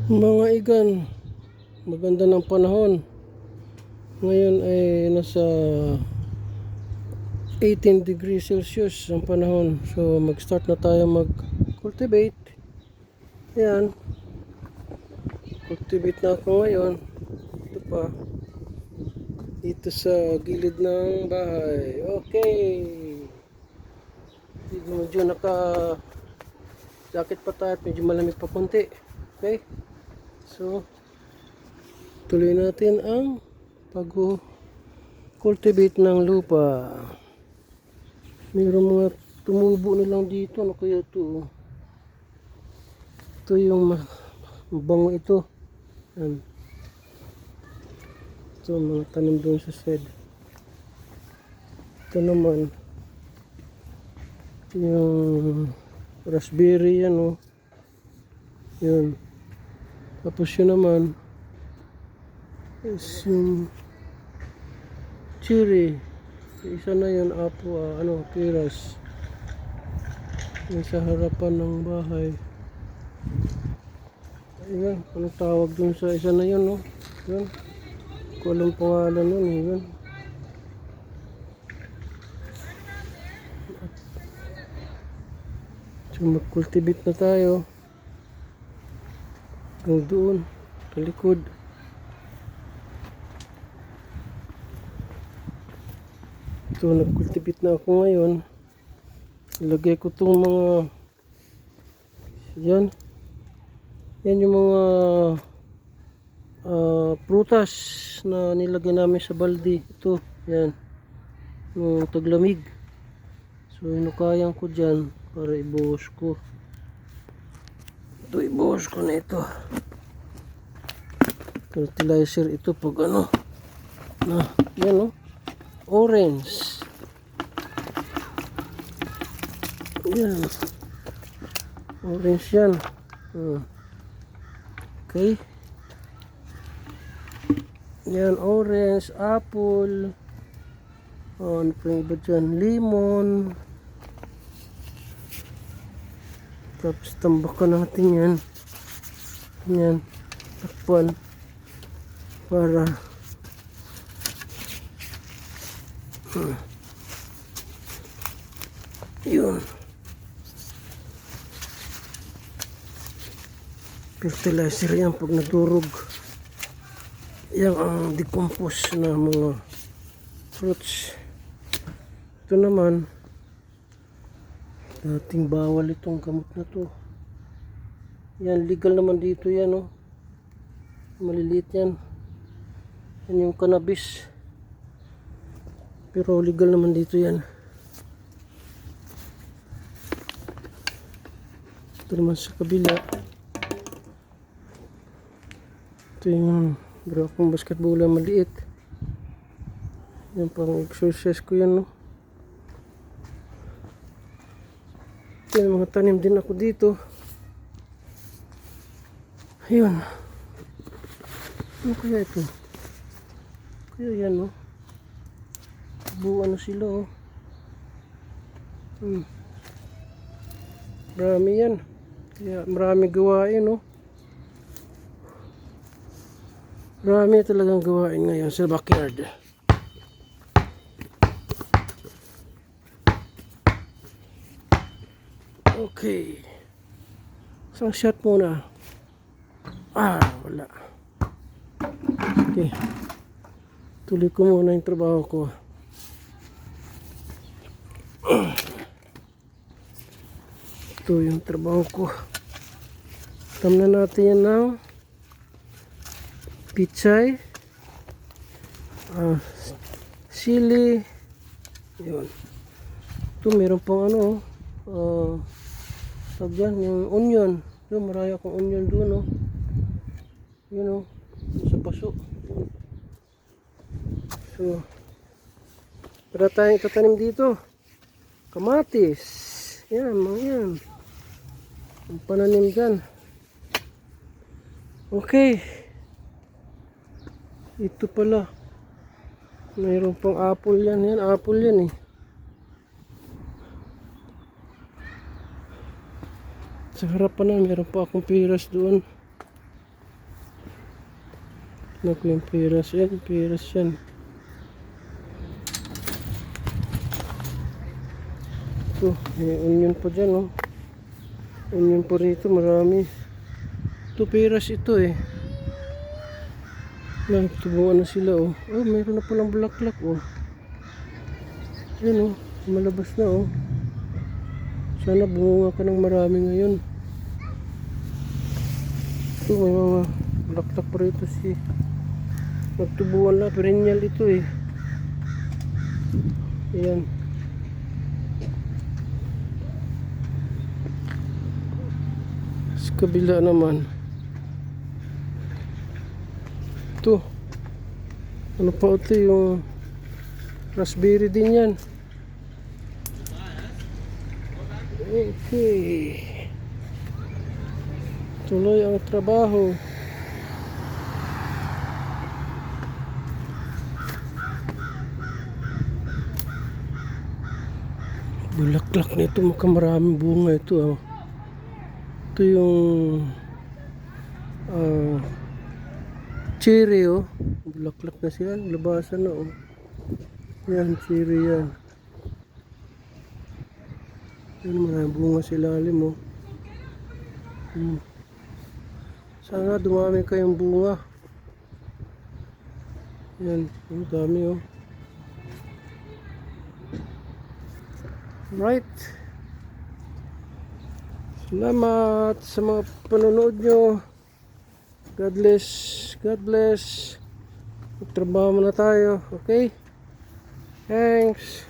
Mga igan, maganda ng panahon. Ngayon ay nasa 18 degrees Celsius ang panahon. So mag-start na tayo mag-cultivate. Yan. Cultivate na ako ngayon. Ito pa. Dito sa gilid ng bahay. Okay. Medyo naka-jacket pa tayo. Medyo malamig pa konti. Okay. So, tuloy natin ang pag-cultivate ng lupa. Mayroong mga tumubo na lang dito. Ano kaya ito? Ito yung mabango ito. Yan. Ito mga tanim doon sa shed. Ito naman yung raspberry yan o. Yun. Tapos yun naman is yung cherry. Isa na yun, kiras. Yung sa harapan ng bahay. Ayan, anong tawag dun sa isa na yun, no? Yun. Ko alam pangalan nun, yun. So mag-cultivate na tayo. Hanggang doon, sa likod. Ito, nag-cultivate na ako ngayon. Ilagay ko itong mga yan yung mga prutas na nilagay namin sa balde. Ito, yan yung taglamig. So inukayan ko dyan para ibuhos ko. Ito, ibuhos ko na ito. Fertilizer ito pag yan orange. Yan. Orange yan. Okay. Yan, orange, apple. Ano pa yung iba dyan? Lemon. Tapos tambakan natin yan. Yan. Takpan. Para yun. Fertilizer yan pag nadurog. Yan ang decompose na mga fruits. Ito naman, dating bawal itong gamot na to. Yan, legal naman dito yan, oh. Maliliit yan. Yan yung cannabis. Pero legal naman dito yan. Ito naman sa kabila. Ito yung kong basketball na maliit. Yan pang exercise ko yan, no. Yan, mga tanim din ako dito. Ayun. Ano kaya ito? Kaya yan, no. Buwan na sila, oh. Marami yan. Kaya marami gawain, no. Marami talagang gawain ngayon sa backyard. Okay. Isang shot muna. Wala. Okay. Tuloy ko muna yung trabaho ko. Ito yung trabaho ko. Tamnan natin yan ng pichay, sili, yun. Ito meron pang tawag dyan, yung onion. Yun, marami akong onion doon, oh. Yun, oh, sa paso. So, para tayong tatanim dito. Kamatis. Yan, mga yan. Ang pananim dyan. Okay. Ito pala. Mayroon pang apple yan. Yan, apple yan, eh. Sa harapan na, mayroon pa akong piras doon. Naku yung piras yan, piras yan. Ito, may onion pa dyan, oh. Onion pa rito, marami. Ito, piras ito eh. Nagtubuan na sila, oh. Oh, mayroon na palang bulaklak, oh. Yan, oh. Malabas na, oh. Sana bunga ka ng marami ngayon. Ito, may mga bulaklak pa rito si. Nagtubuan na, perennial ito eh. Ayan. Sa kabila naman. Ito. Ano pa ito yung raspberry din yan. Okay. Tuloy ang trabaho. Bulaklak nito, maraming bunga ito, oh. Ito yung cherry, oh. Bulaklak na siya, labasan na, oh. Yan, cherry yan. Yan, maraming bunga sa ilalim, oh. Sana dumami kayong bunga. Yan, ang dami, oh. Right. Salamat sa mga panonood nyo. God bless. God bless. Magtrabaho muna tayo. Okay? Thanks.